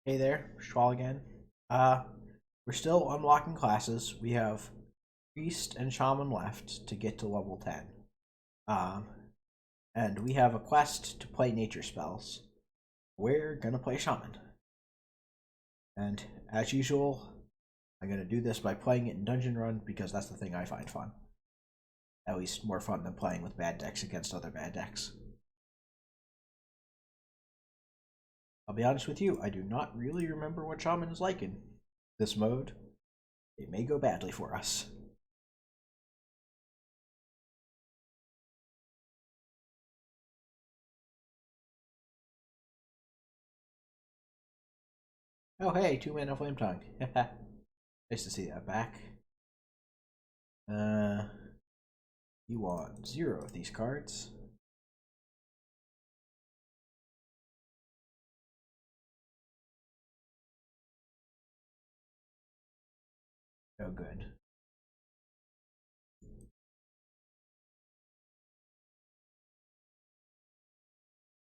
Hey there, Schwal again. Uh, we're still unlocking classes. We have Priest and Shaman left to get to level 10. Um, and we have a quest to play nature spells. We're gonna play Shaman. And as usual, I'm gonna do this by playing it in Dungeon Run because that's the thing I find fun. At least more fun than playing with bad decks against other bad decks. I'll be honest with you, I do not really remember what Shaman is like in this mode. It may go badly for us. Oh hey, 2 mana Flame Tongue. Nice to see that back. Uh, you want 0 of these cards. Oh good.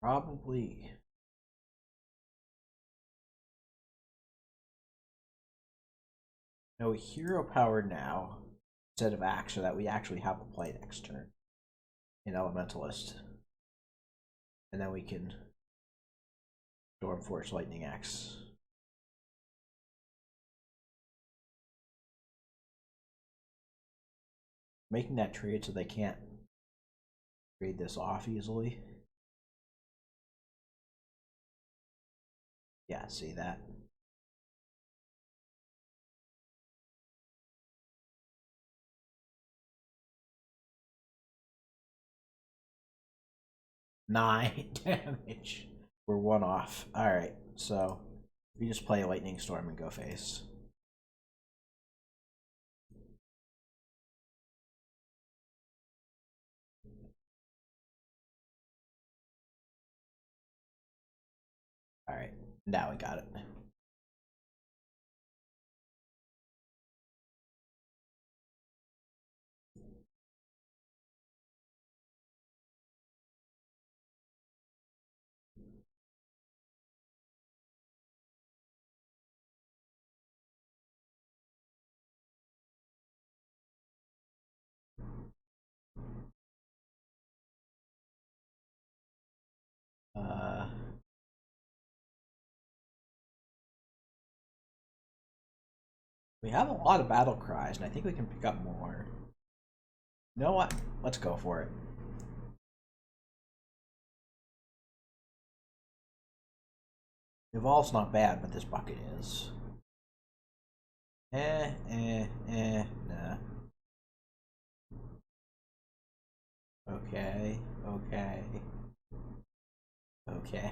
Probably. No hero power now instead of axe so that we actually have a play next turn in Elementalist. And then we can Stormforce Lightning Axe. Making that trade so they can't trade this off easily. Yeah, see that? Nine damage. We're 1 off. Alright, so we just play Lightning Storm and go face. Alright, now we got it. Uh, we have a lot of battle cries, and I think we can pick up more. You know what? Let's go for it. Evolve's not bad, but this bucket is. Nah. Okay, okay, okay.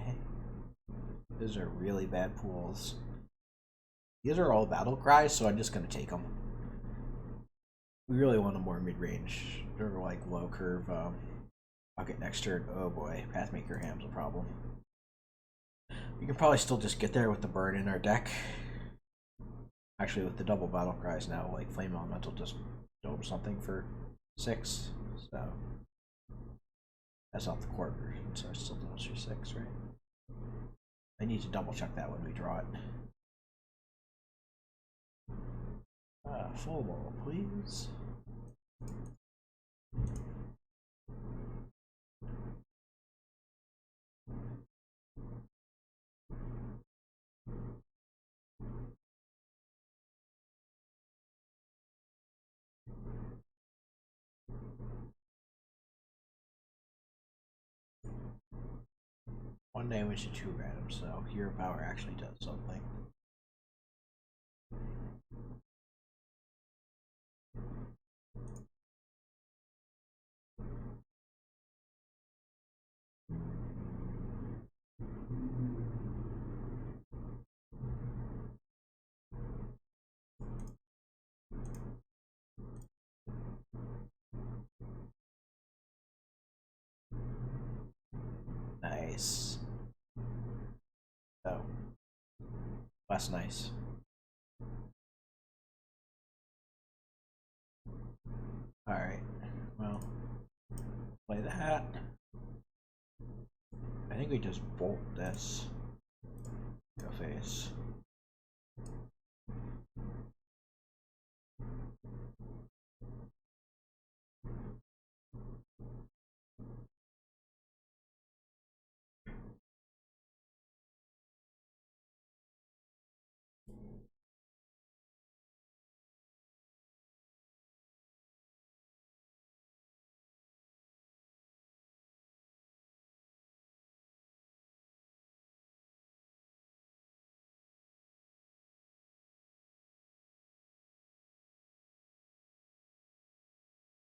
Those are really bad pools. These are all battle cries, so I'm just gonna take them. We really want a more mid-range or like low curve bucket next turn. Oh boy, Pathmaker Ham's a problem. We can probably still just get there with the burn in our deck. Actually, with the double battle cries now, like Flame Elemental just dome something for 6. So that's not the core version, so it still does for 6, right? I need to double check that when we draw it. Full wall, please. One damage to 2 random, so hero power actually does something. Nice. Oh. That's nice. Alright. Well, play that. I think we just bolt this. Go face. nice.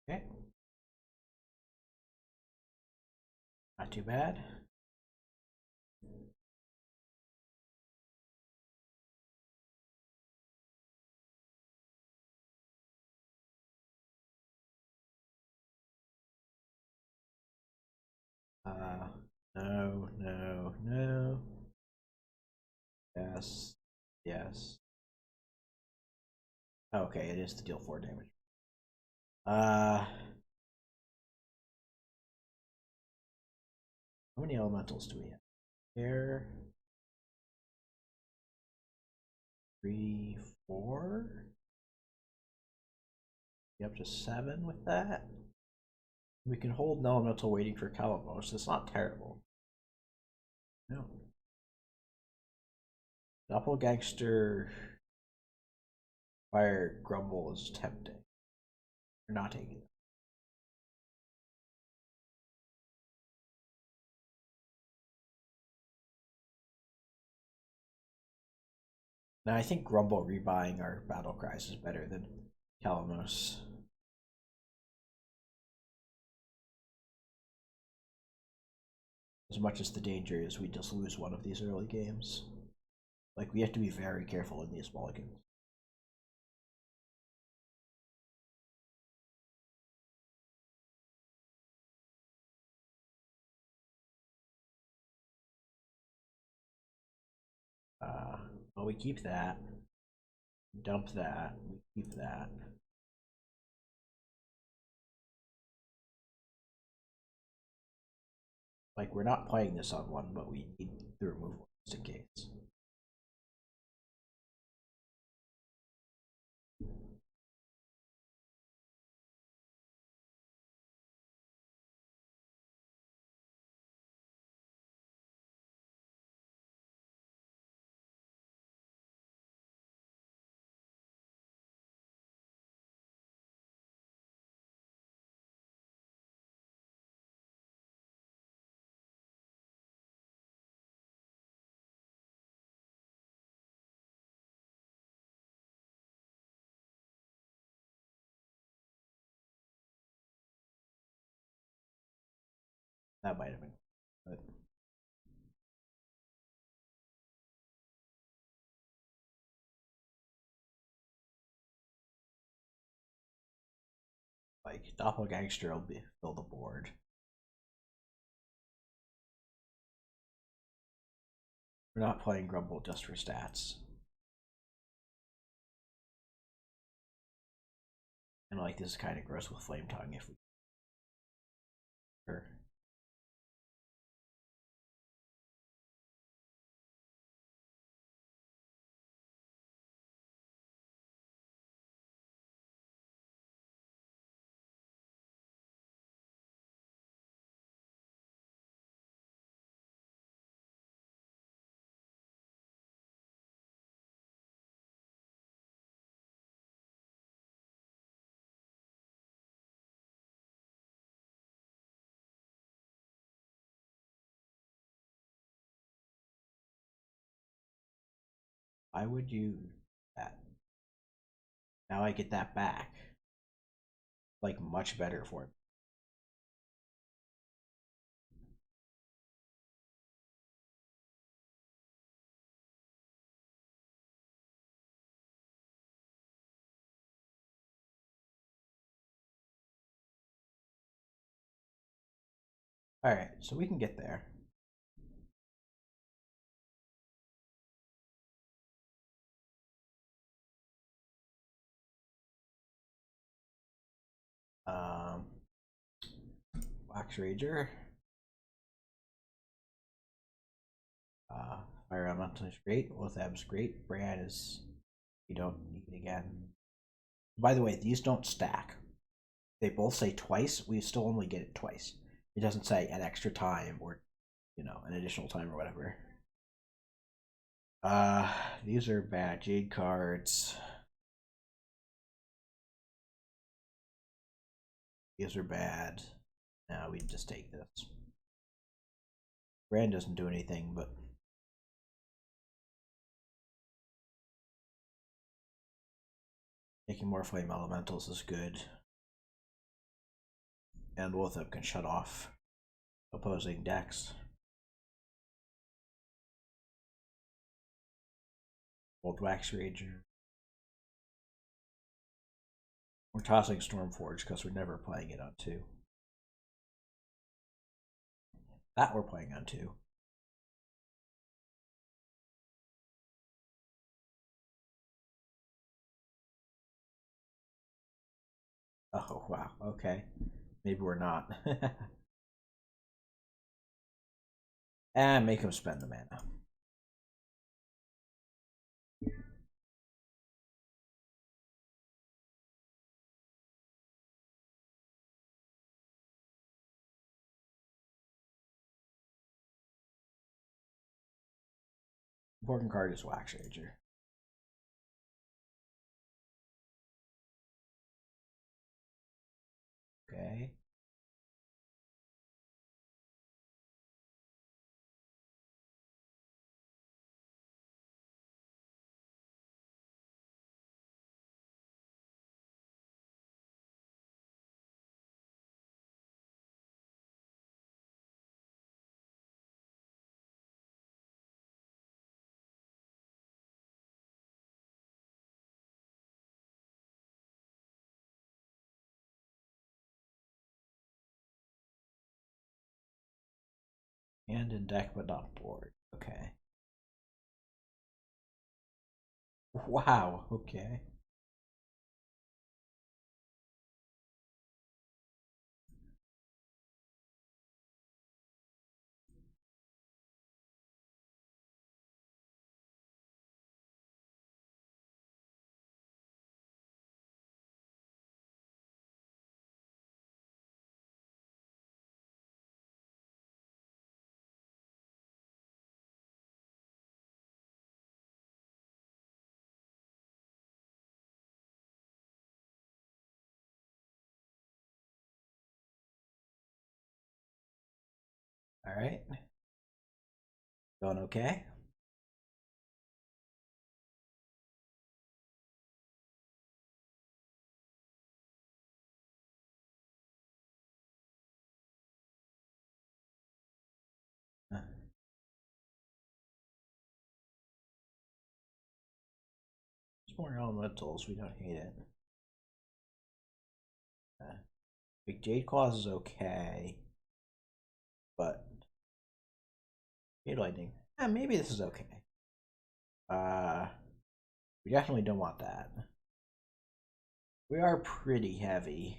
Okay. Not too bad. No, no, no. Yes. Yes. Okay, it is to deal 4 damage. How many elementals do we have? Air. 3, 4. Be up to 7 with that. We can hold an elemental waiting for Calamos. It's not terrible. No. Doppelgangster Fire Grumble is tempting. We're not taking it. Now I think Grumble rebuying our battle cries is better than Calamos. As much as the danger is we just lose one of these early games. Like, we have to be very careful in these mulligans. Well, we keep that. Dump that. We keep that. Like, we're not playing this on one, but we need the removal just in case. That might have been. But like, Doppelgangster will fill the board. We're not playing Grumble just for stats. And like, this is kind of gross with Flame Tongue if we. Sure. Why would you that? Now I get that back. Like, much better for me. Alright, so we can get there. Wax Rager. Fire Elemental is great. Lothab's great. Bran is. You don't need it again. By the way, these don't stack. They both say twice. We still only get it twice. It doesn't say an extra time or, an additional time or whatever. These are bad. Jade cards. These are bad. Now we just take this. Bran doesn't do anything, but making more flame elementals is good. And both of them can shut off opposing decks. Old Wax Rager. We're tossing Stormforge because we're never playing it on 2. That we're playing on 2. Oh, wow. Okay. Maybe we're not. And make him spend the mana. Important card is Wax Rager. Okay. And in deck but not board. Okay. Wow, okay. Alright. Going okay? There's more elementals, we don't hate it. Big Jade Claws is okay. But Jade Lightning. Maybe this is okay. We definitely don't want that. We are pretty heavy.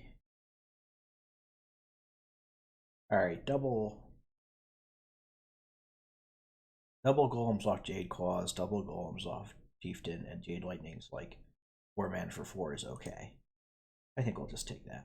Alright, double golems off Jade Claws, double golems off Chieftain, and Jade Lightning's like 4 mana for 4 is okay. I think we'll just take that.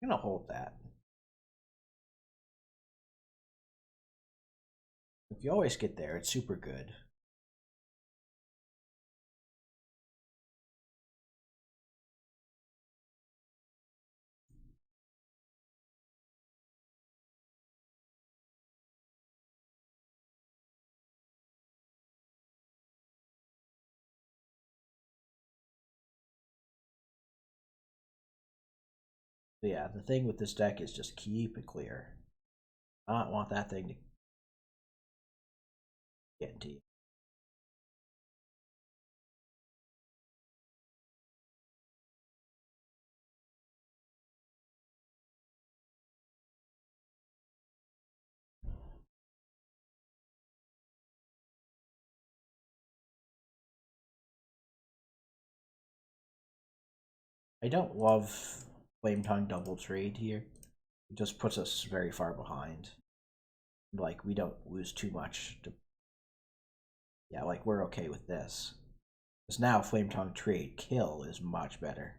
I'm gonna hold that. If you always get there, it's super good. But yeah, the thing with this deck is just keep it clear. Not want that thing to Getting to you. I don't love Flame Tongue double trade here. It just puts us very far behind. Like, we don't lose too much. Yeah, like, we're okay with this. Because now Flame Tongue trade kill is much better.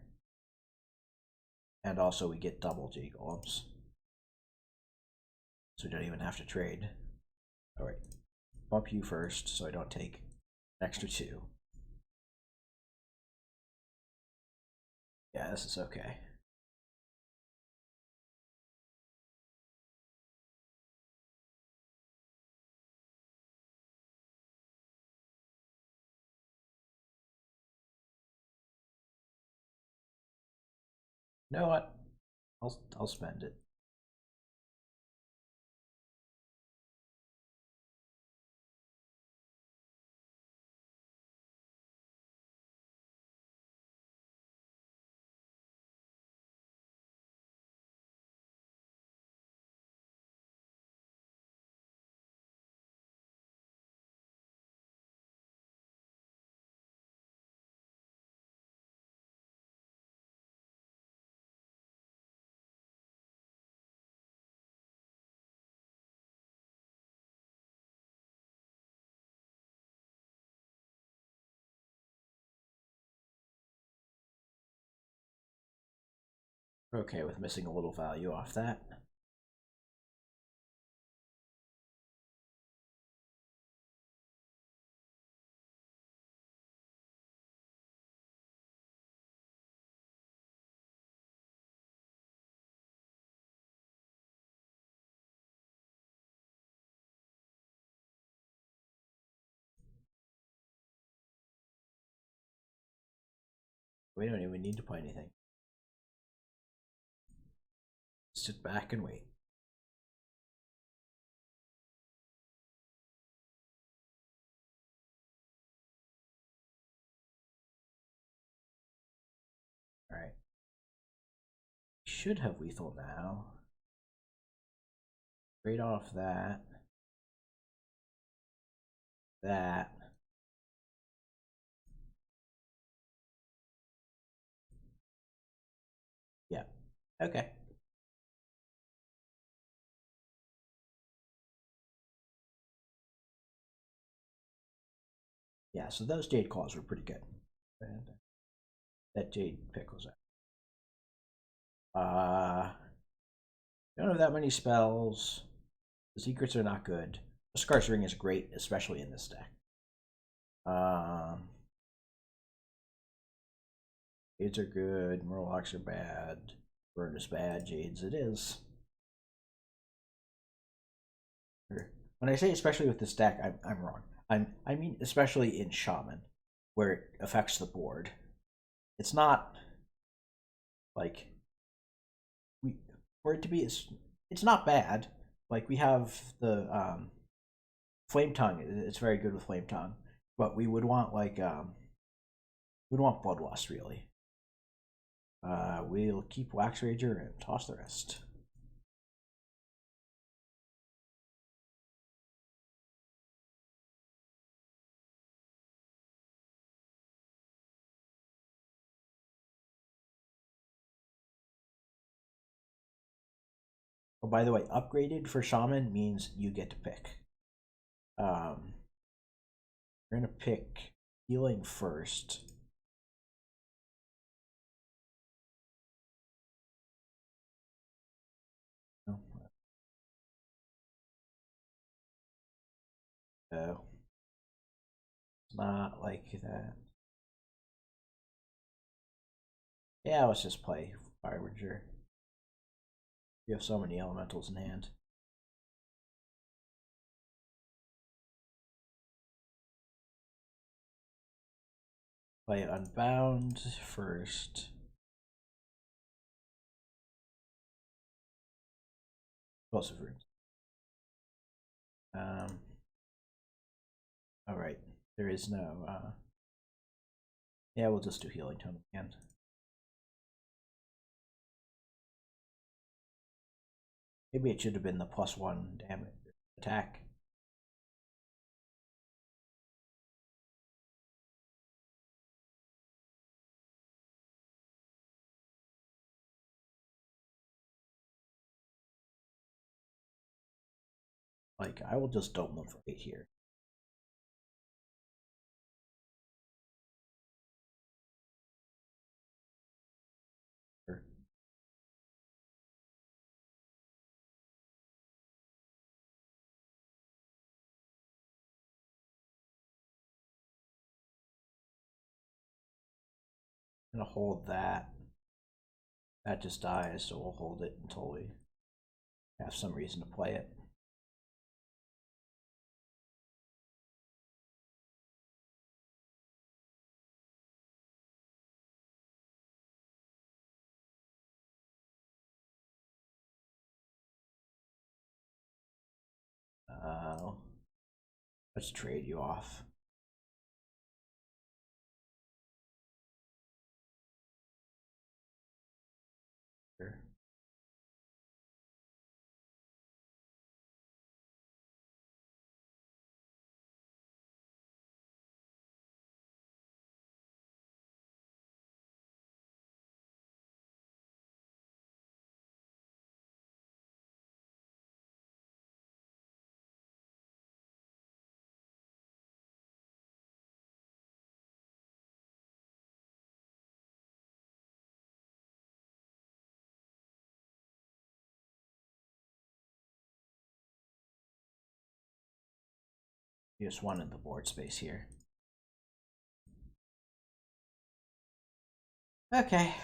And also we get double jade golems. So we don't even have to trade. Alright. Bump you first so I don't take an extra 2. Yeah, this is okay. You know what? I'll spend it. We're okay with missing a little value off that. We don't even need to play anything. Sit back and wait. Alright. Should have lethal now. Trade off that. That. Yeah. Okay. Yeah, so those jade claws were pretty good. And that jade pick was don't have that many spells. The secrets are not good. The Scar's Ring is great, especially in this deck. Jades are good, Murlocs are bad, Burn is bad, Jades it is. When I say especially with this deck, I'm wrong. I mean especially in Shaman, where it affects the board. It's not like we for it to be. It's not bad. Like we have the Flame Tongue. It's very good with Flame Tongue, but we would want like we'd want Bloodlust really. We'll keep Wax Rager and toss the rest. Oh, by the way, upgraded for Shaman means you get to pick. We're gonna pick healing first. Oh, it's not like that. Yeah, let's just play Firebringer. You have so many elementals in hand. Play Unbound first. Explosive Runes. Alright, there is no, yeah, we'll just do healing tone again. Maybe it should have been the +1 damage attack. Like, I will just dome them for 8 here. Sure. I'm gonna hold that. That just dies, so we'll hold it until we have some reason to play it. Let's trade you off. Sure. You just wanted the board space here. Okay.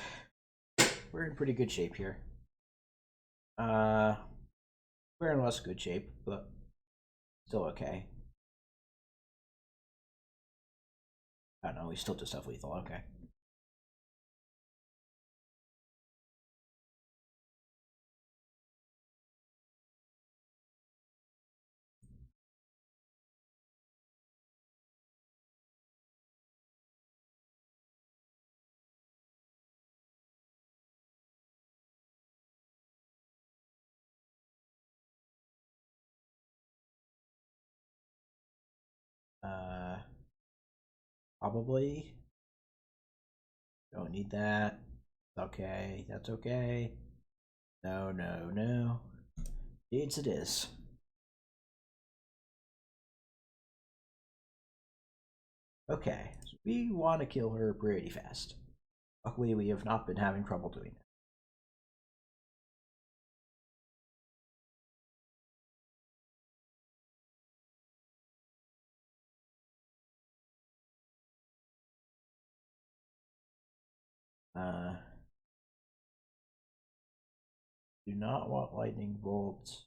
We're in pretty good shape here. We're in less good shape, but still okay. I don't know, we still just have lethal, okay. Probably. Don't need that. Okay, that's okay. No, no, no. Jades it is. Okay, so we want to kill her pretty fast. Luckily, we have not been having trouble doing it. Do not want lightning bolts.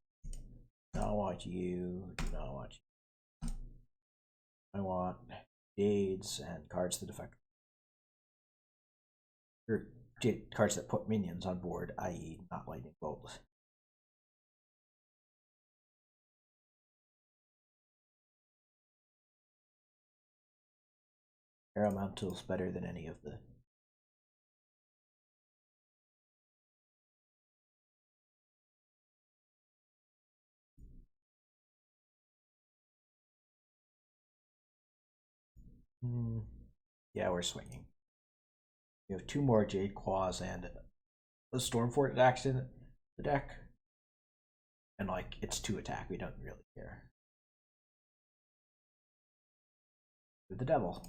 Do not want you. Do not want you. I want jades and cards that affect, or cards that put minions on board, i.e., not lightning bolts. Elemental's better than any of the. Yeah, we're swinging. We have 2 more Jade Claws and a Stormfort attacks in the deck. And, like, it's 2 attack, we don't really care. The devil.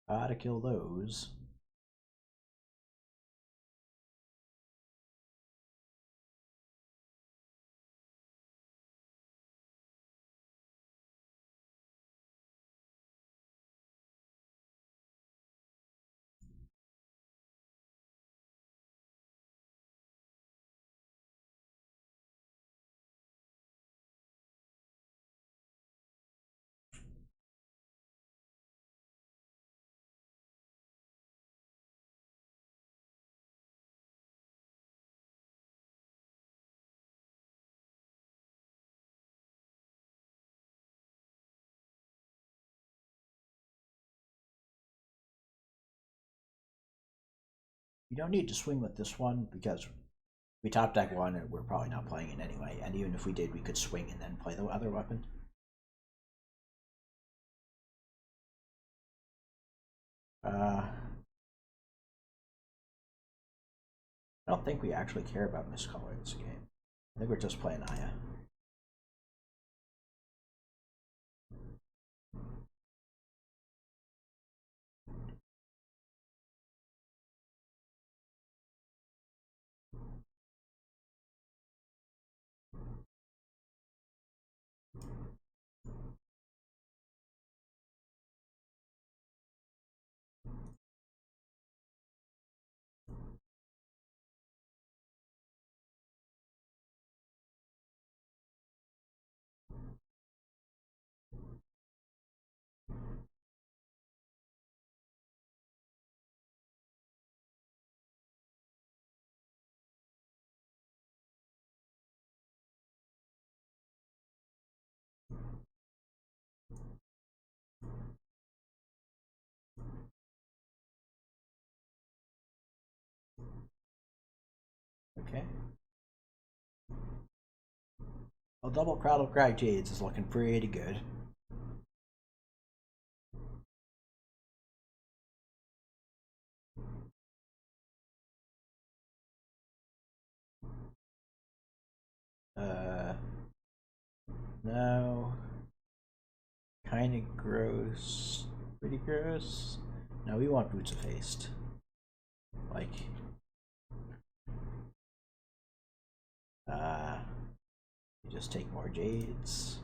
Gotta kill those. don't need to swing with this one because we top deck one and we're probably not playing it anyway. And even if we did, we could swing and then play the other weapon. I don't think we actually care about miscolor this game. I think we're just playing Aya. Okay. Well, double Cradle Cry Jades is looking pretty good. No. Kinda gross. Pretty gross. No, we want Boots of Haste. Like, just take more jades.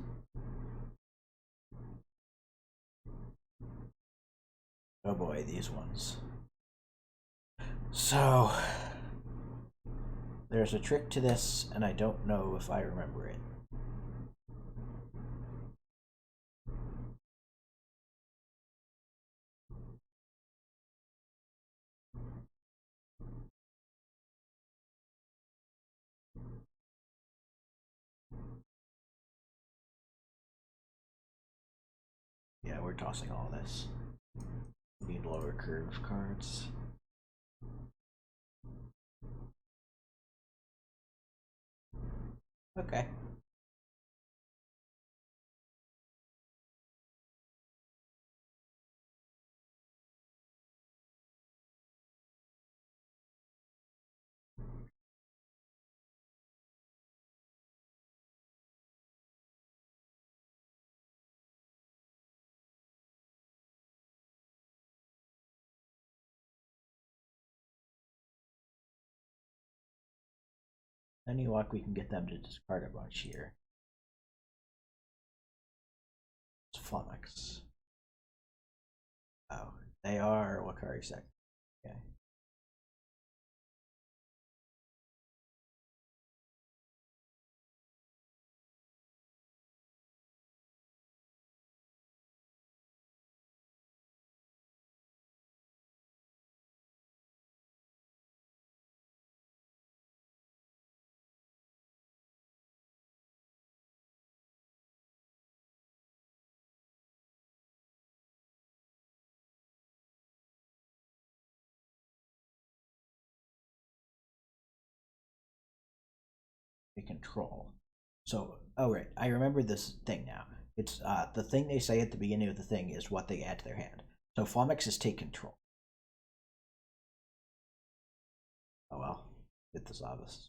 Oh boy, these ones. So, there's a trick to this, and I don't know if I remember it. Yeah, we're tossing all this. We need lower curve cards. Okay. Any luck, we can get them to discard a bunch here. It's Flummox. Oh, they are Wakari Sect. Okay. Control. So, oh right, I remember this thing now. It's the thing they say at the beginning of the thing is what they add to their hand. So Flummox is take control. Oh well, hit the Zavas.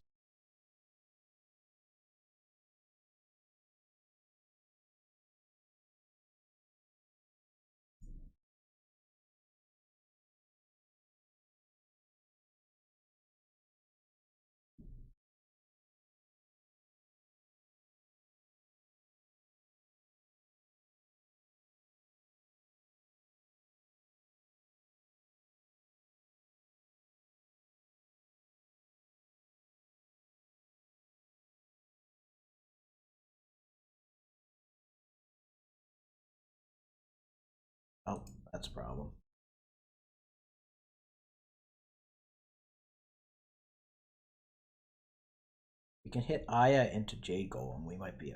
Oh, that's a problem. We can hit Aya into Jade Golem. We might be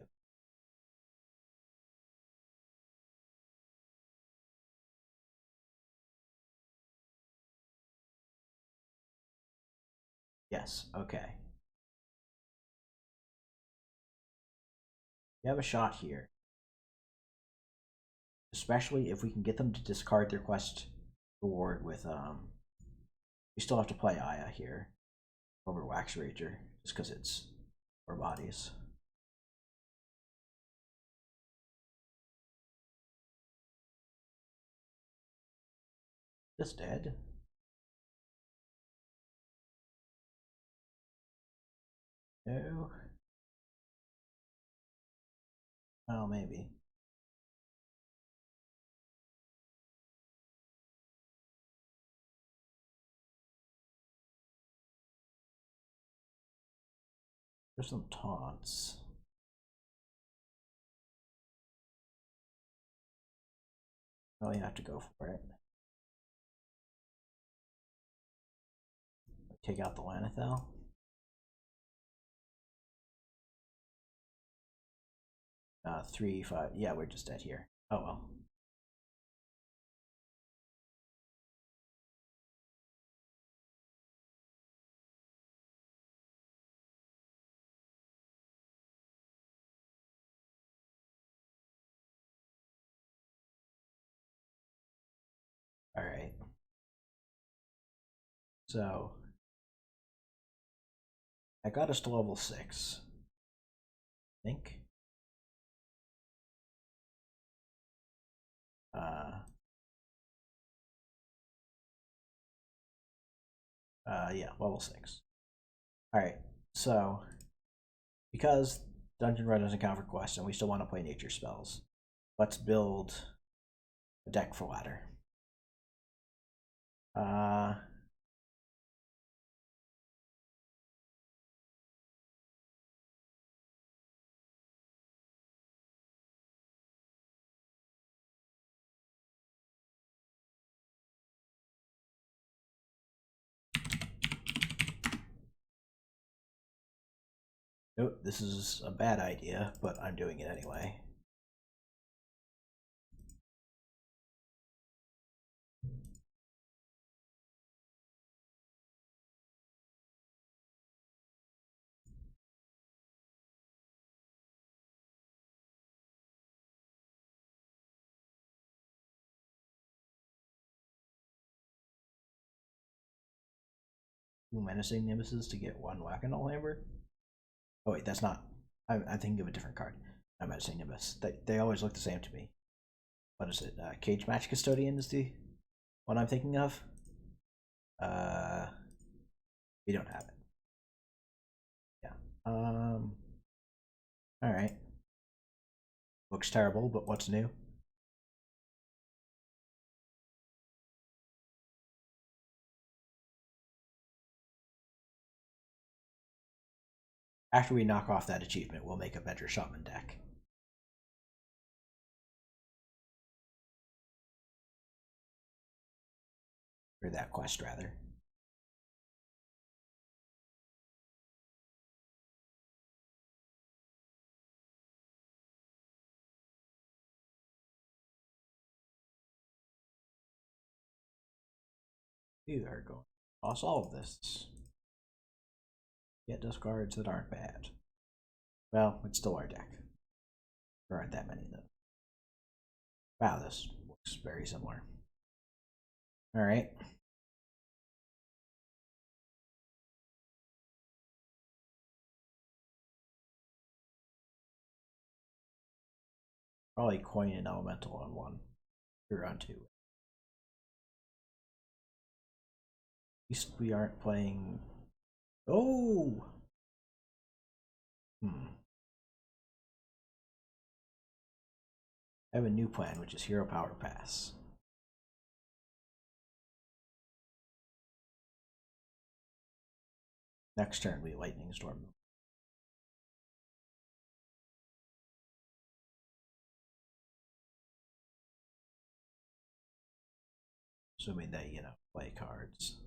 Yes, okay. We have a shot here. Especially if we can get them to discard their quest reward with, we still have to play Aya here over Wax Rager, just because it's 4 bodies. Just dead. No. Oh, maybe. There's some taunts. Oh, you have to go for it. Take out the Lanethel. Three, 5. Yeah, we're just dead here. Oh well. Alright. So, I got us to level 6. I think. Yeah, level 6. Alright, so, because Dungeon Run doesn't count for quests and we still want to play nature spells, let's build a deck for ladder. Nope, this is a bad idea, but I'm doing it anyway. Two menacing Nimbuses to get one Whack-a-Mole Hammer? Oh wait, that's not. I'm thinking of a different card. Not menacing Nimbus. They always look the same to me. What is it? Cage Match Custodian is the one I'm thinking of. We don't have it. Yeah. All right. Looks terrible, but what's new? After we knock off that achievement, we'll make a better Shaman deck. Or that quest, rather. We are going to toss all of this. Get discards that aren't bad. Well, it's still our deck. There aren't that many, though. Wow, this looks very similar. Alright. Probably coin an elemental on 1. Or on 2. At least we aren't playing. Oh! I have a new plan, which is Hero Power Pass. Next turn, we Lightning Storm. Assuming they, play cards.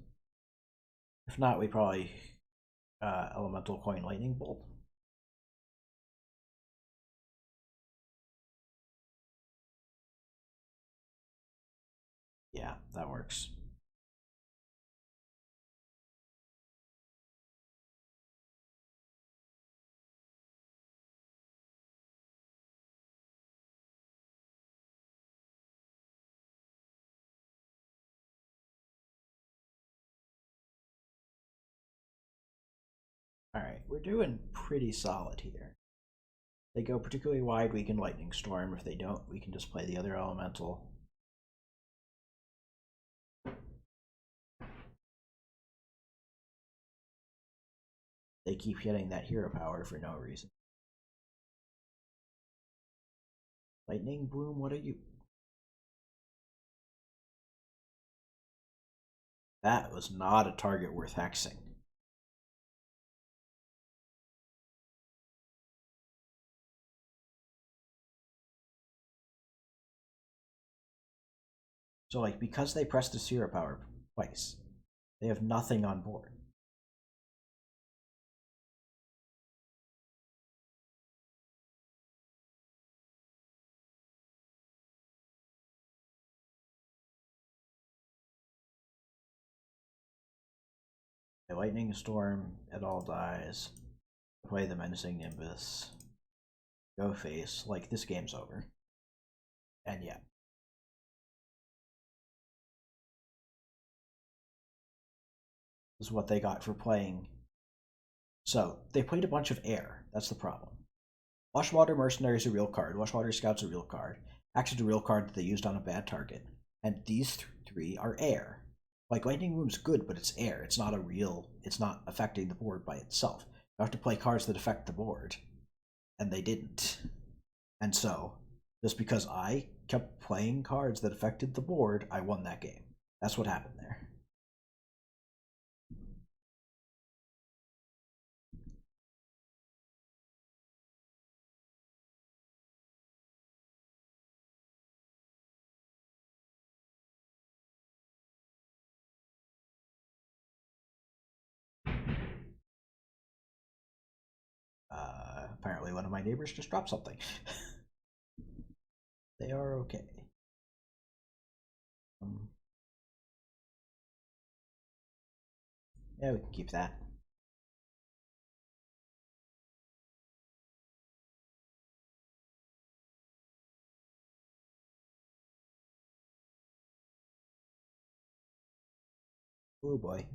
If not, we probably Elemental Coin Lightning Bolt. Yeah, that works. we're doing pretty solid here. They go particularly wide, we can Lightning Storm. If they don't, we can just play the other elemental. They keep getting that hero power for no reason. Lightning Bloom, what are you? That was not a target worth hexing. So, like, because they pressed the hero power twice, they have nothing on board. The Lightning Storm, it all dies. Play the Menacing Nimbus. Go face. Like, this game's over. And yeah. This is what they got for playing. So, they played a bunch of air. That's the problem. Washwater Mercenary is a real card. Washwater Scout's a real card. Axe is a real card that they used on a bad target. And these three are air. Like, Lightning Boom's good, but it's air. It's not a real... It's not affecting the board by itself. You have to play cards that affect the board. And they didn't. And so, just because I kept playing cards that affected the board, I won that game. That's what happened there. Apparently one of my neighbors just dropped something. They are okay. Yeah, we can keep that. Oh boy.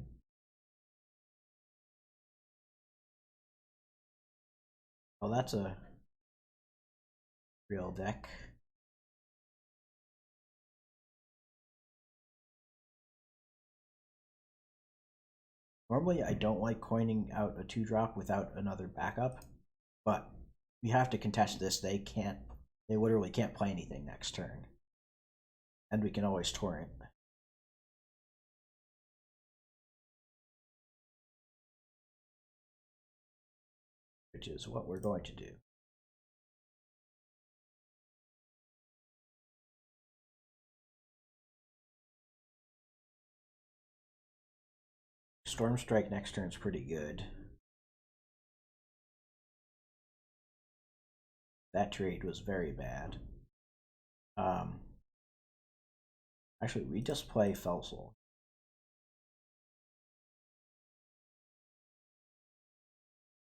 Well, that's a real deck. Normally, I don't like coining out a 2-drop without another backup, but we have to contest this. They literally can't play anything next turn. And we can always torrent. Which is what we're going to do. Storm Strike next turn is pretty good. That trade was very bad. Actually, we just play Felsoul.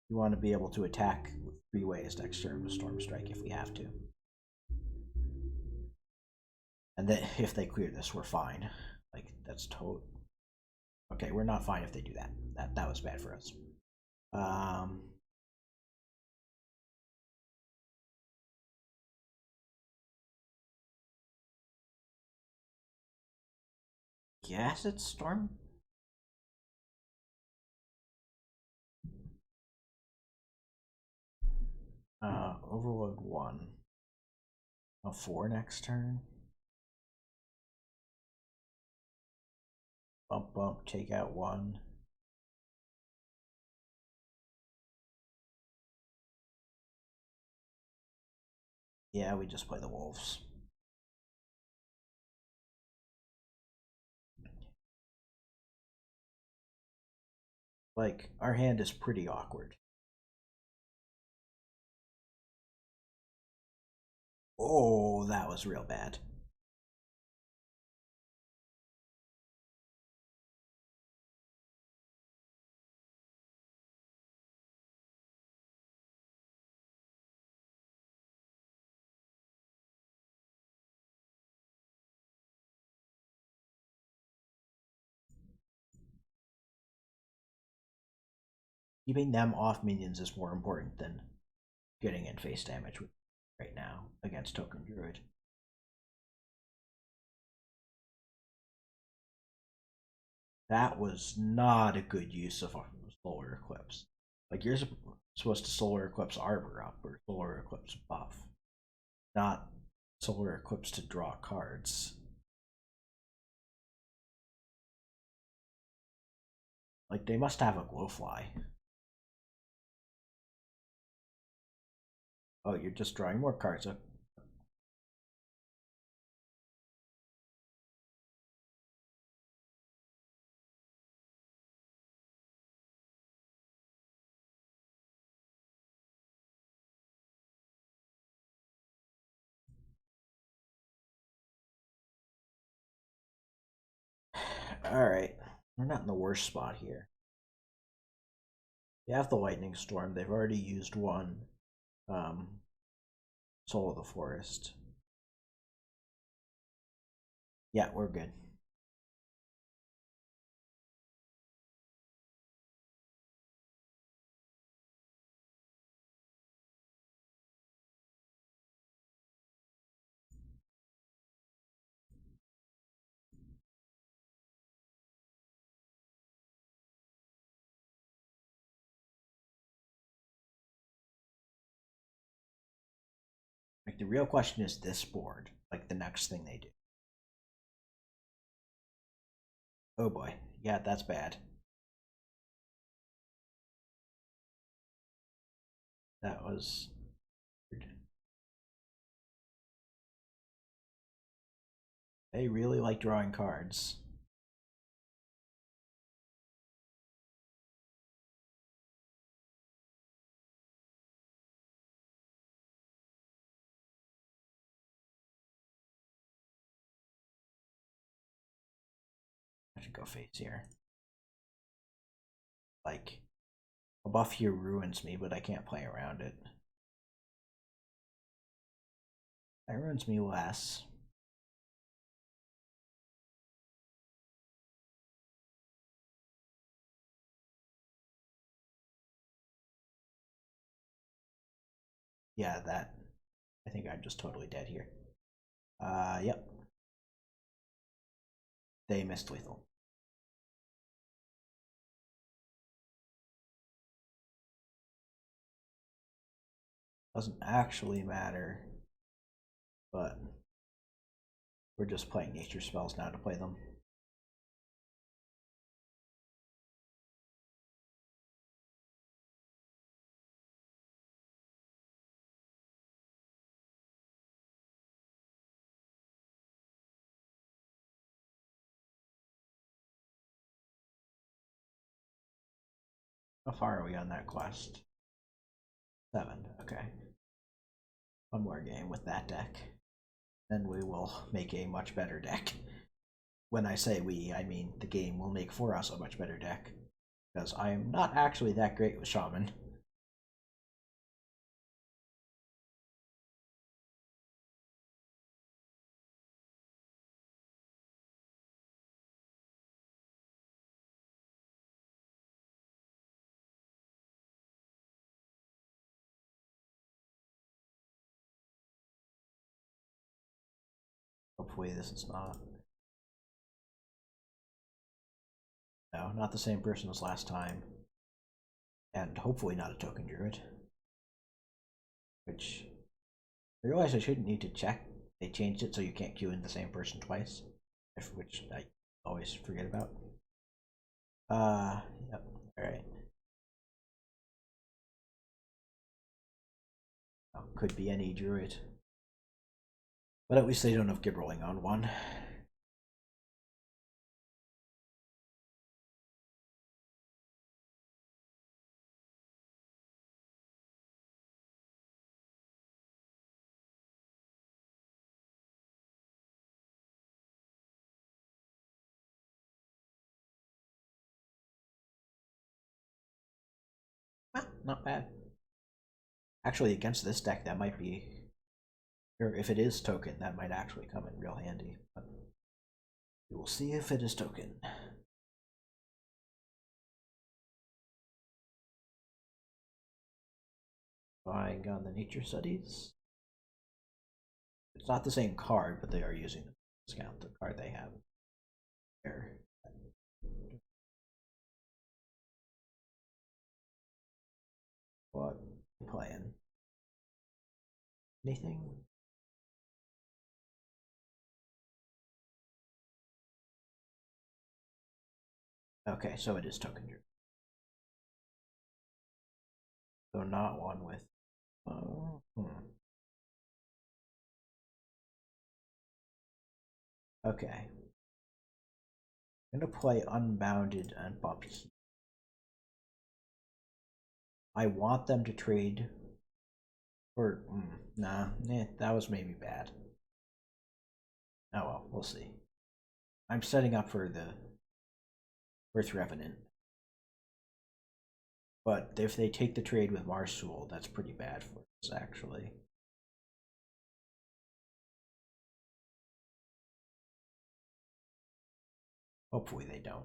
We want to be able to attack 3 ways next turn with Storm Strike if we have to. And then if they clear this, we're fine. Like, that's total. Okay, we're not fine if they do that. That was bad for us. Yes, it's Storm. Overload 1. A 4 next turn. Bump, bump, take out 1. Yeah, we just play the Wolves. Like, our hand is pretty awkward. Oh, that was real bad. keeping them off minions is more important than getting in face damage right now against Token Druid. That was not a good use of solar eclipse. Like, you're supposed to solar eclipse armor up or solar eclipse buff, not solar eclipse to draw cards. Like, they must have a glowfly. Oh, you're just drawing more cards. Alright, we're not in the worst spot here. You have the lightning storm. They've already used one. Soul of the Forest. Yeah, we're good. Like, the real question is this board, like the next thing they do. Oh boy, yeah, that's bad. That was weird. They really like drawing cards. I should go face here. Like, a buff here ruins me, but I can't play around it. That ruins me less. Yeah, that. I think I'm just totally dead here. Yep. They missed lethal. Doesn't actually matter, but we're just playing nature spells now to play them. How far are we on that quest? 7, okay. One more game with that deck. Then we will make a much better deck. When I say we, I mean the game will make for us a much better deck. Because I am not actually that great with Shaman. Hopefully this is not... No, not the same person as last time. And hopefully not a token druid. Which... I realize I shouldn't need to check. They changed it so you can't queue in the same person twice. Which I always forget about. Yep, alright. Oh, could be any druid. But at least they don't have good rolling on one. Not bad. Actually, against this deck, that might be... Or if it is token, that might actually come in real handy. But we will see if it is token. buying on the nature studies. It's not the same card, but they are using the discount the card they have there. What playing? Anything? Okay, so it is token driven. So not one with. Okay. I'm gonna play Unbounded and Bump. I want them to trade. Or nah, that was maybe bad. Oh well, we'll see. I'm setting up for the Earth Revenant. But if they take the trade with Marsul, that's pretty bad for us, actually. Hopefully they don't.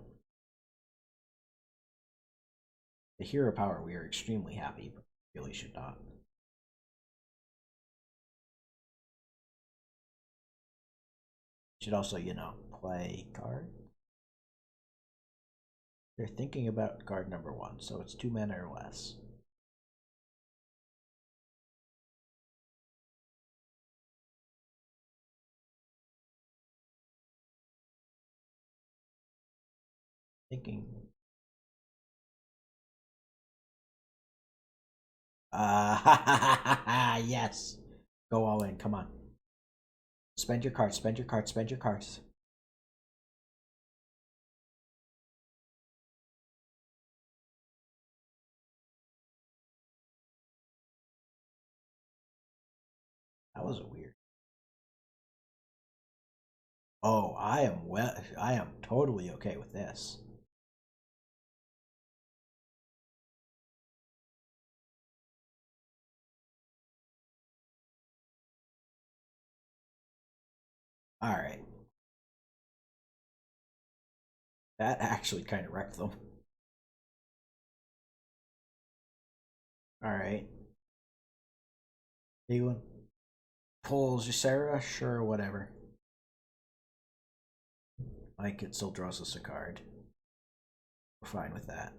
The hero power, we are extremely happy, but really should not. Should also, play card. They're thinking about card number 1, so it's 2 mana or less. Thinking. Yes. Go all in, come on. Spend your cards, spend your cards, spend your cards. That was weird. Oh, I am totally okay with this. All right. That actually kind of wrecked them. All right. Anyone pulls Ysera? Sure, whatever. Like, it still draws us a card. We're fine with that.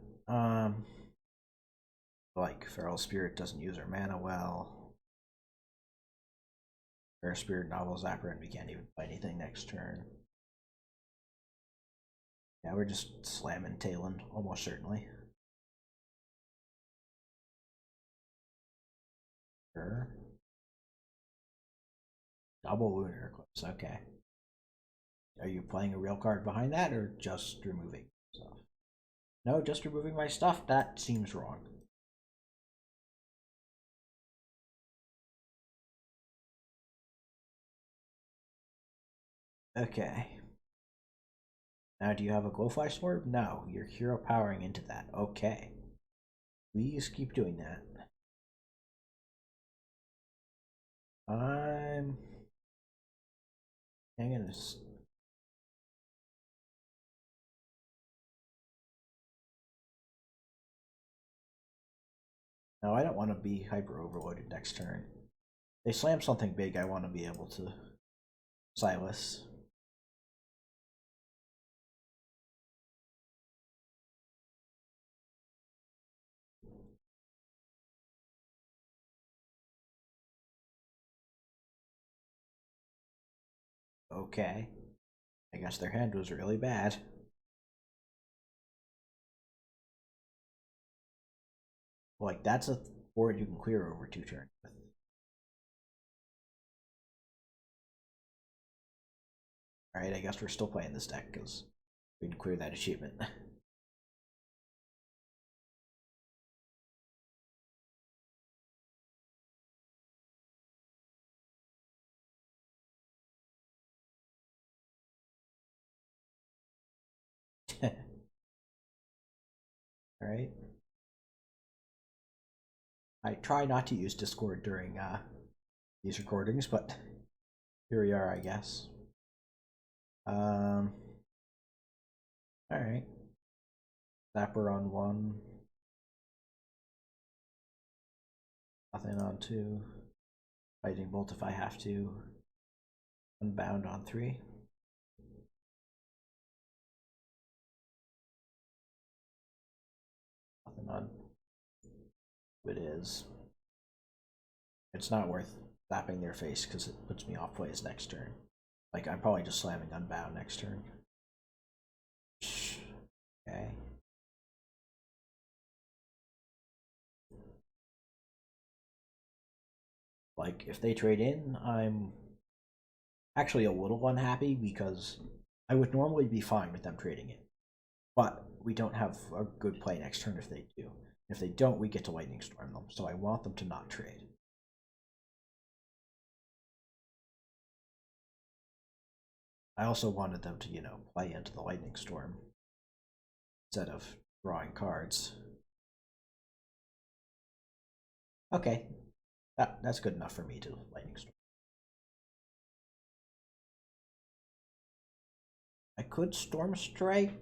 Like, Feral Spirit doesn't use our mana well. Feral Spirit Novel Zapper, and we can't even play anything next turn. Yeah, we're just slamming Talon, almost certainly. Sure. Double Lunar Eclipse, okay. Are you playing a real card behind that, or just removing stuff? No, just removing my stuff? That seems wrong. Okay. Now, do you have a Glowfly Sword? No, you're hero powering into that. Okay. Please keep doing that. I'm gonna. No, I don't want to be hyper overloaded next turn. They slam something big, I want to be able to Silas. Okay. I guess their hand was really bad. Like, that's a board you can clear over 2 turns with. Alright, I guess we're still playing this deck because we can clear that achievement. Alright. I try not to use Discord during these recordings, but here we are, I guess. Alright. Zapper on 1. Nothing on 2. Lightning bolt if I have to. Unbound on 3. Nothing on. It is. It's not worth slapping their face because it puts me off plays next turn. Like, I'm probably just slamming Unbound next turn. Okay. Like, if they trade in, I'm actually a little unhappy because I would normally be fine with them trading in. But we don't have a good play next turn if they do. If they don't, we get to Lightning Storm them, so I want them to not trade. I also wanted them to, play into the Lightning Storm instead of drawing cards. Okay, that's good enough for me to Lightning Storm. I could Storm Strike.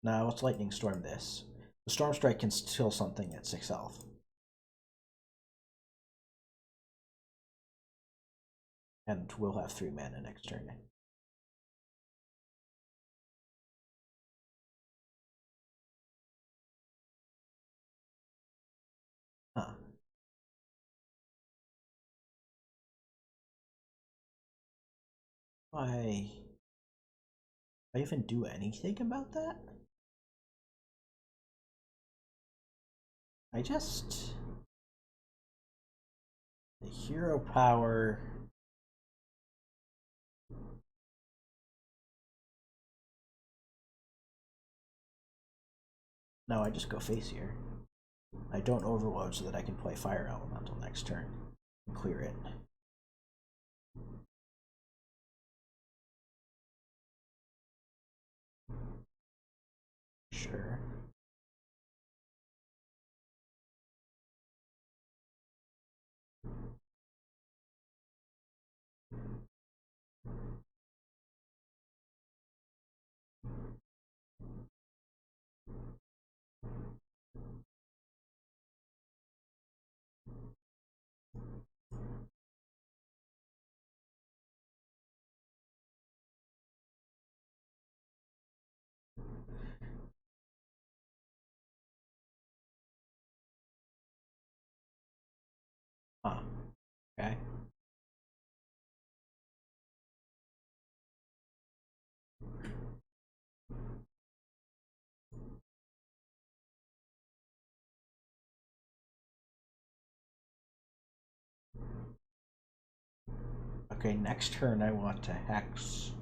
No, let's Lightning Storm this. The Storm Strike can kill something at 6 health. And we'll have 3 mana next turn. Huh. Why? I even do anything about that? I just... The hero power... No, I just go face here. I don't overload so that I can play Fire Elemental next turn and clear it. Sure. Huh. Okay. Okay, next turn I want to Hex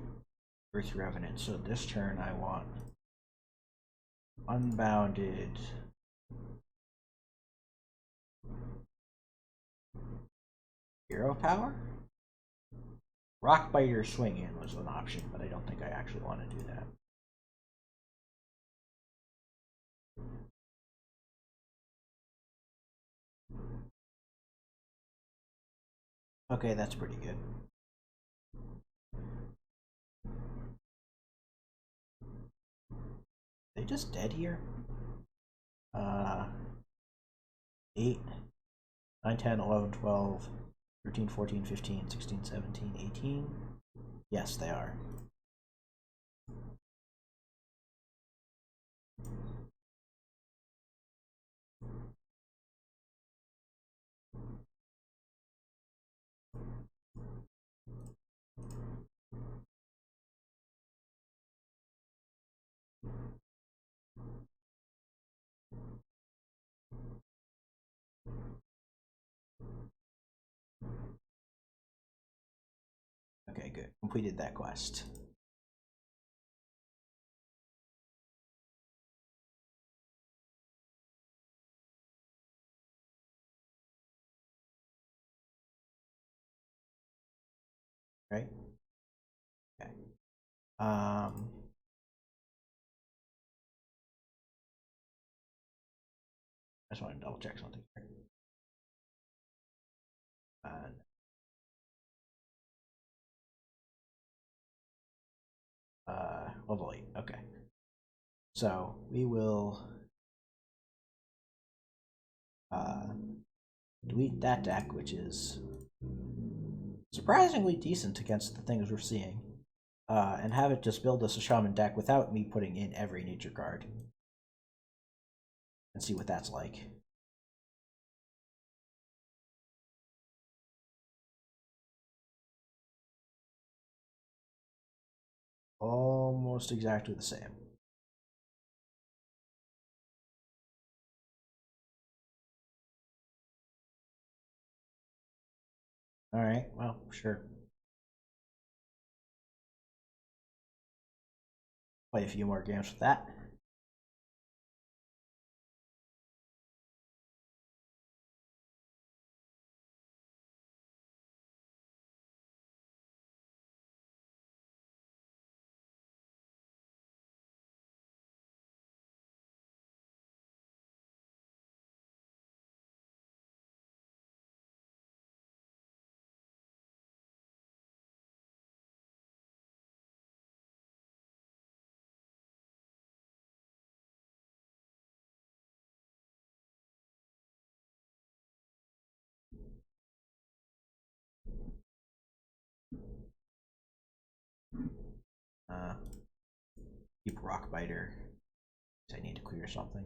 Earth Revenant. So this turn I want Unbounded Hero Power? Rockbiter Swing In was an option, but I don't think I actually want to do that. Okay, that's pretty good. They just dead here? 8, 9, 10, 11, 12, 13, 14, 15, 16, 17, 18. Yes, they are. Okay, good. Completed that quest. Right? Okay. I just want to double check something here. Level 8. Okay. So we will uh, delete that deck, which is surprisingly decent against the things we're seeing, and have it just build us a Shaman deck without me putting in every nature card, and see what that's like. Almost exactly the same. Alright, well, sure. Play a few more games with that. Uh, keep Rockbiter. I need to clear something.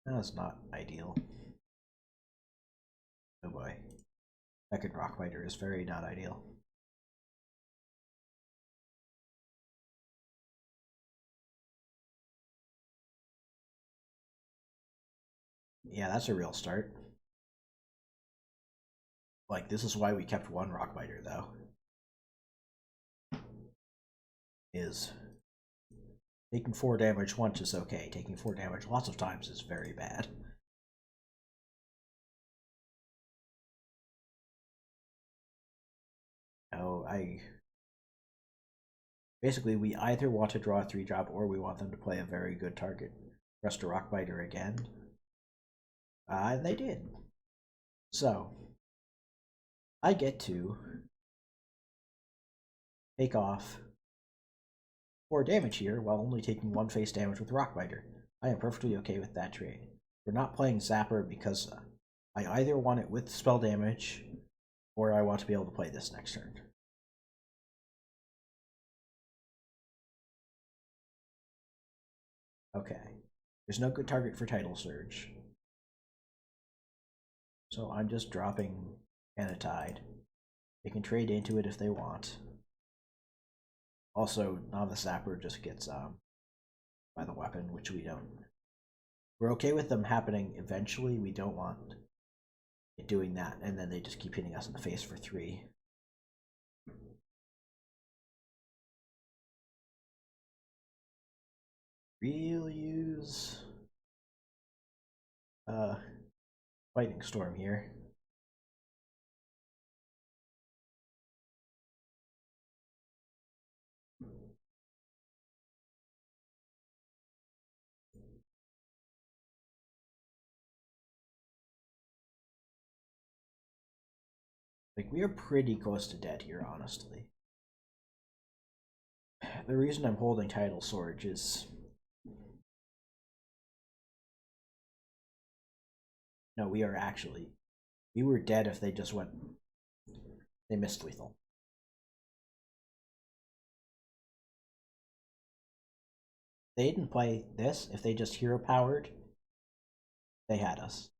That's not ideal. Oh boy. Second Rockbiter is very not ideal. Yeah, that's a real start. Like, this is why we kept one Rockbiter, though. Is taking 4 damage once is okay. Taking 4 damage lots of times is very bad. Oh, basically, we either want to draw a 3-drop or we want them to play a very good target for us to Rockbiter again. And they did. So, I get to take off 4 damage here while only taking 1 face damage with Rockbiter. I am perfectly okay with that trade. We're not playing Zapper because I either want it with spell damage or I want to be able to play this next turn. Okay. There's no good target for Tidal Surge. So I'm just dropping Anatide. They can trade into it if they want. Also, Novice Zapper just gets by the weapon, which we don't. We're okay with them happening eventually. We don't want it doing that, and then they just keep hitting us in the face for 3. We'll use Lightning Storm here. Like, we are pretty close to dead here, honestly. The reason I'm holding Tidal Surge is... No, we are actually... We were dead if they just went... They missed lethal. They didn't play this. If they just hero powered, they had us.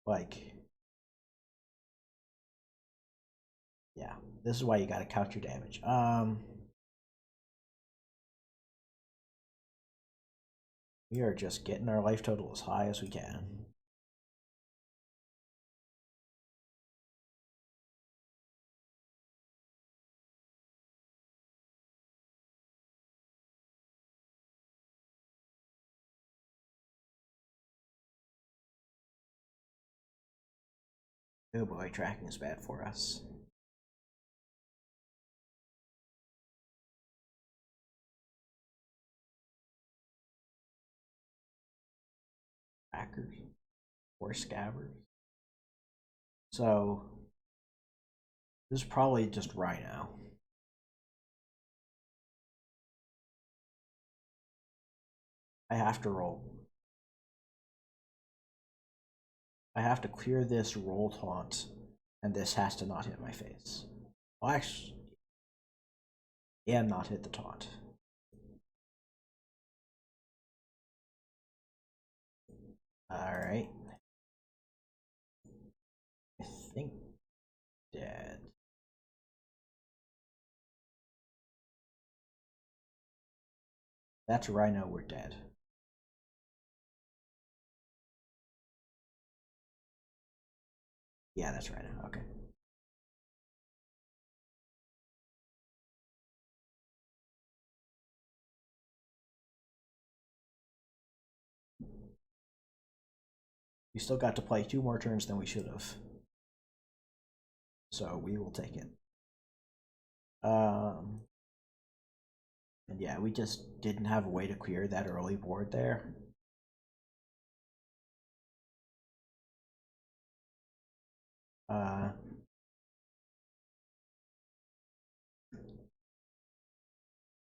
Like... Yeah, this is why you gotta count your damage. We are just getting our life total as high as we can. Oh boy, tracking is bad for us. Trackers or scabbards. So this is probably just Rhino. I have to roll. I have to clear this roll taunt, and this has to not hit my face. Well, actually, and not hit the taunt. Alright. I think dead. That's Rhino, we're dead. Yeah, that's Rhino, okay. We still got to play 2 more turns than we should have. So we will take it. And yeah, we just didn't have a way to clear that early board there.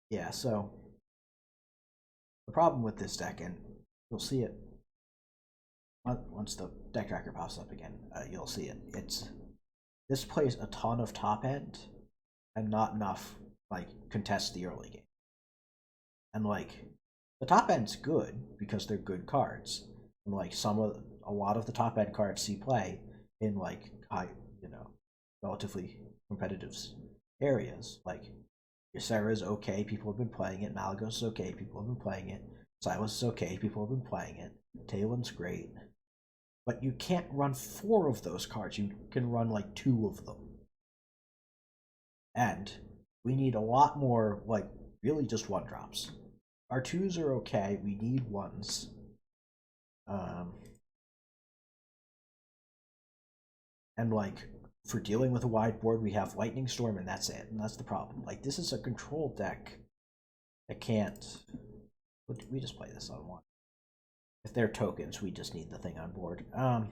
Yeah, so the problem with this deck, and you'll see it once the deck tracker pops up again, you'll see it. This plays a ton of top end and not enough like contest the early game. And like the top end's good because they're good cards. And like a lot of the top end cards see play in like high, relatively competitive areas. Like Ysera's okay, people have been playing it. Malagos is okay, people have been playing it. Silas is okay, people have been playing it. Talon's great. But you can't run 4 of those cards. You can run like 2 of them. And we need a lot more, like, really just 1-drops. Our 2s are okay, we need 1s. And like, for dealing with a wide board, we have Lightning Storm and that's it. And that's the problem. Like, this is a control deck that can't... We just play this on 1. If they're tokens, we just need the thing on board. No,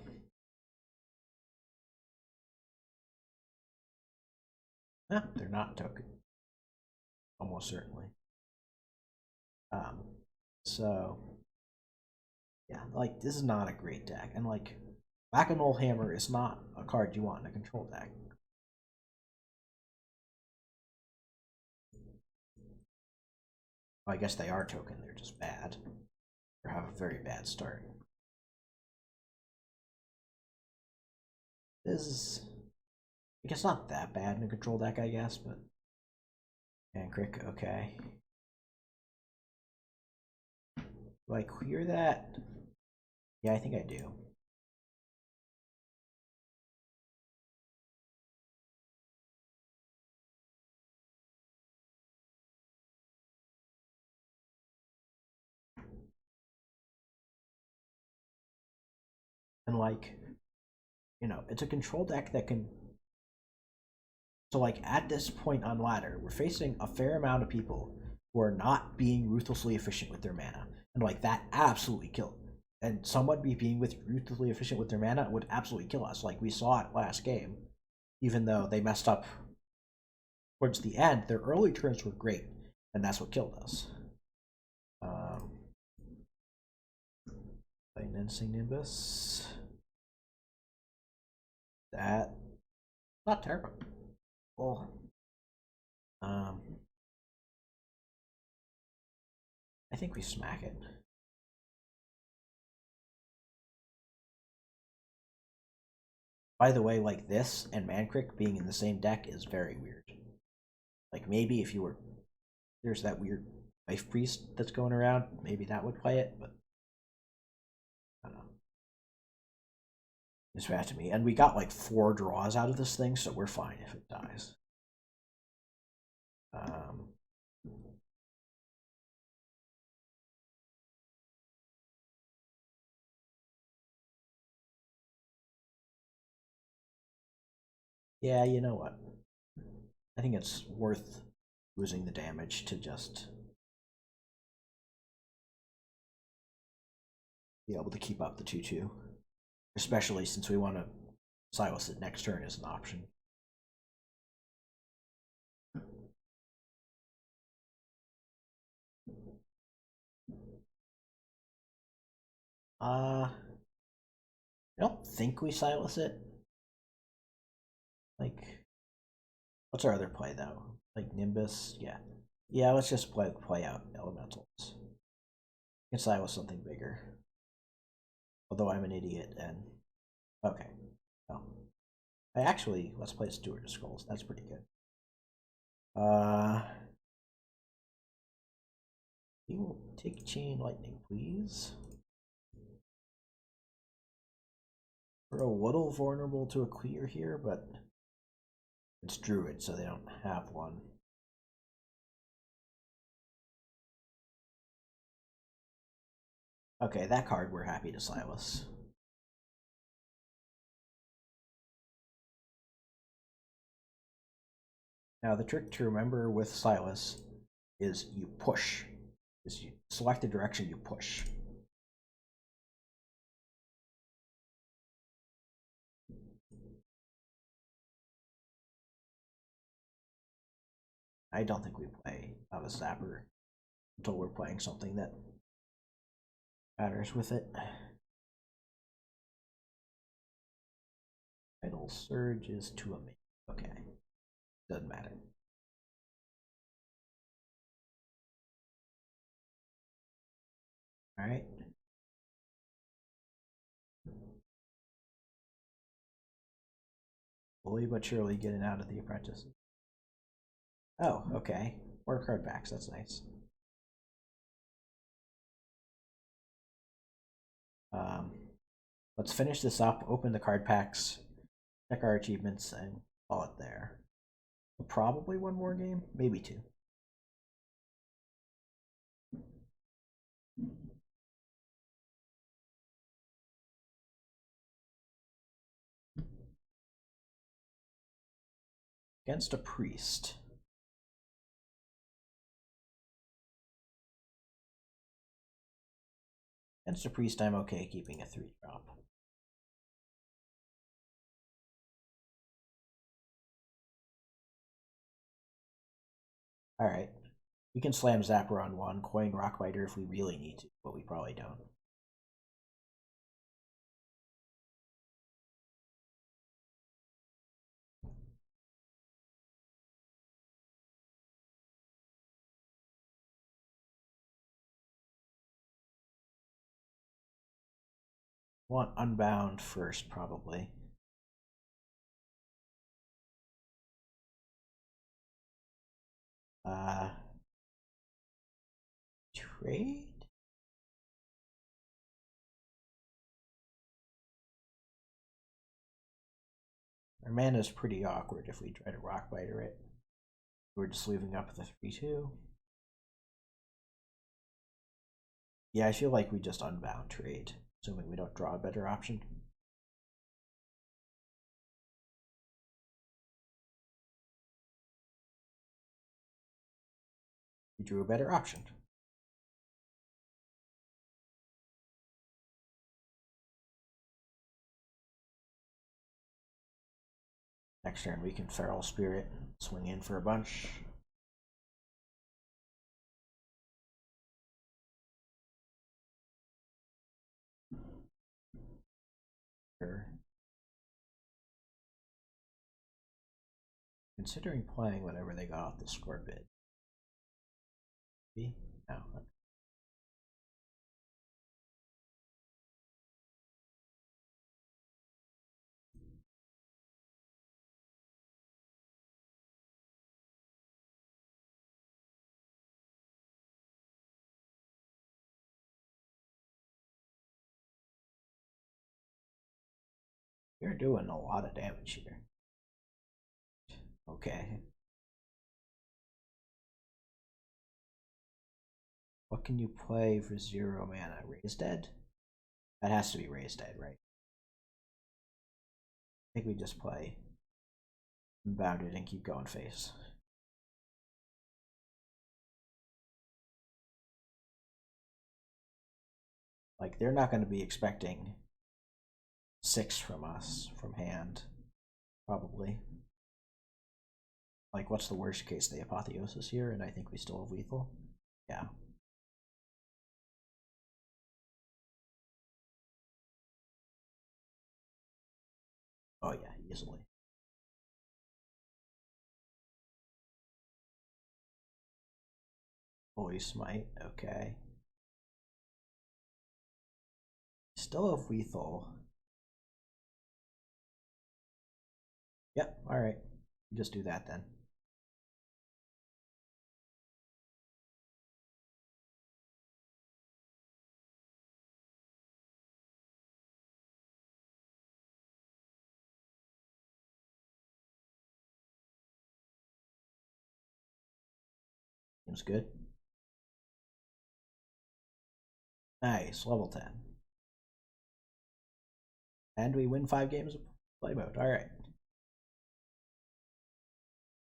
they're not token. Almost certainly. So yeah, like this is not a great deck, and like Whack-a-Mole Hammer is not a card you want in a control deck. Well, I guess they are token, they're just bad. Or have a very bad start. This is, I guess, not that bad in a control deck, I guess, but and Crick, okay. Do I clear that? Yeah, I think I do. And like, it's a control deck that can. So like at this point on ladder, we're facing a fair amount of people who are not being ruthlessly efficient with their mana, and like that absolutely killed. And someone being ruthlessly efficient with their mana would absolutely kill us. Like we saw it last game, even though they messed up towards the end. Their early turns were great, and that's what killed us. Menacing Nimbus. That not terrible. Well, I think we smack it. By the way, like this and Mancrick being in the same deck is very weird. Like maybe if you were, there's that weird Life Priest that's going around, maybe that would play it, but I don't know. It's bad to me. And we got like 4 draws out of this thing, so we're fine if it dies. Yeah, you know what? I think it's worth losing the damage to just be able to keep up the 2-2. Especially since we want to Silas it next turn as an option. I don't think we silence it. Like, what's our other play though? Like Nimbus? Yeah. Yeah, let's just play out elementals. We can silence something bigger. Although I'm an idiot and okay. Oh. Let's play Steward of Skulls. That's pretty good. We will take Chain Lightning, please. We're a little vulnerable to a clear here, but it's Druid, so they don't have one. Okay, that card we're happy to Silas. Now the trick to remember with Silas is you push. Is you select the direction you push. I don't think we play out a Zapper until we're playing something that matters with it. Idle Surge is to a main. Okay. Doesn't matter. Alright. Slowly but surely getting out of the apprentice. Oh, okay. More card backs, that's nice. Let's finish this up, open the card packs, check our achievements, and call it there. Probably one more game, maybe two. Against a priest. Against a priest, I'm okay keeping a 3-drop. Alright. We can slam Zapper on one, coin Rockbiter if we really need to, but we probably don't. Want Unbound first, probably. Trade? Our mana is pretty awkward if we try to Rockbiter it. We're just leaving up the 3-2. Yeah, I feel like we just Unbound trade, assuming we don't draw a better option. We drew a better option. Next turn we can Feral Spirit, swing in for a bunch. Sure. Considering playing whenever they got off the Scorpid. No. You're doing a lot of damage here. Okay. What can you play for 0 mana? Raised Dead? That has to be Raised Dead, right? I think we just play Unbounded and keep going face. Like, they're not going to be expecting 6 from us, from hand. Probably. Like, what's the worst case? The Apotheosis here, and I think we still have lethal? Yeah. Oh yeah, easily. Holy smite, okay. Still have lethal. Yep, alright. Just do that then. Seems good. Nice, level 10. And we win 5 games of play mode. Alright.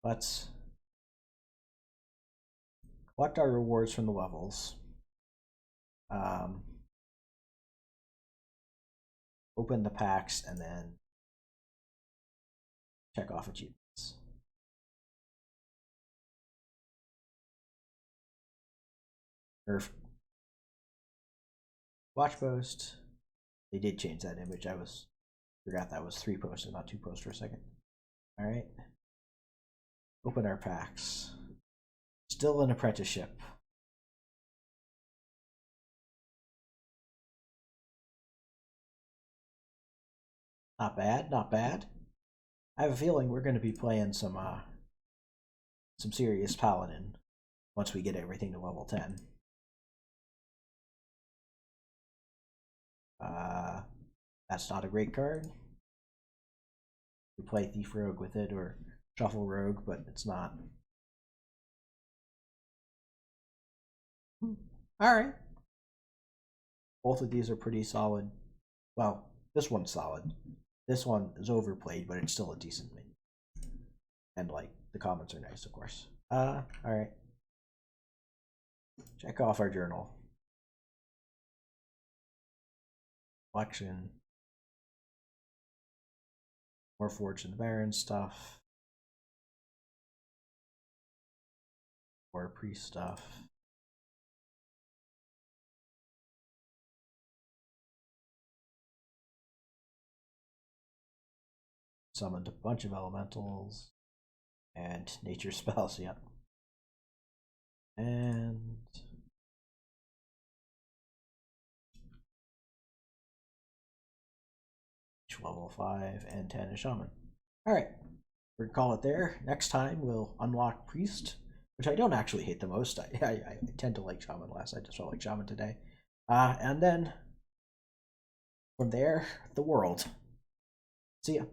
Let's collect our rewards from the levels. Open the packs and then check off achievements. Nerf. Watch post. They did change that image. Forgot that was 3 posts and not 2 posts for a second. Alright. Open our packs. Still an apprenticeship. Not bad, not bad. I have a feeling we're going to be playing some serious paladin once we get everything to level 10. That's not a great card. We play Thief Rogue with it or Shuffle Rogue, but it's not. Alright. Both of these are pretty solid. Well, this one's solid. This one is overplayed, but it's still a decent mini. And like the comments are nice, of course. Alright. Check off our journal. Collection. More Forge and the Baron stuff. More priest stuff. Summoned a bunch of elementals and nature spells, yep. And level 5 and 10 is Shaman. Alright, we're gonna call it there. Next time we'll unlock Priest, which I don't actually hate the most. I tend to like Shaman less. I just felt like Shaman today. And then from there, the world. See ya.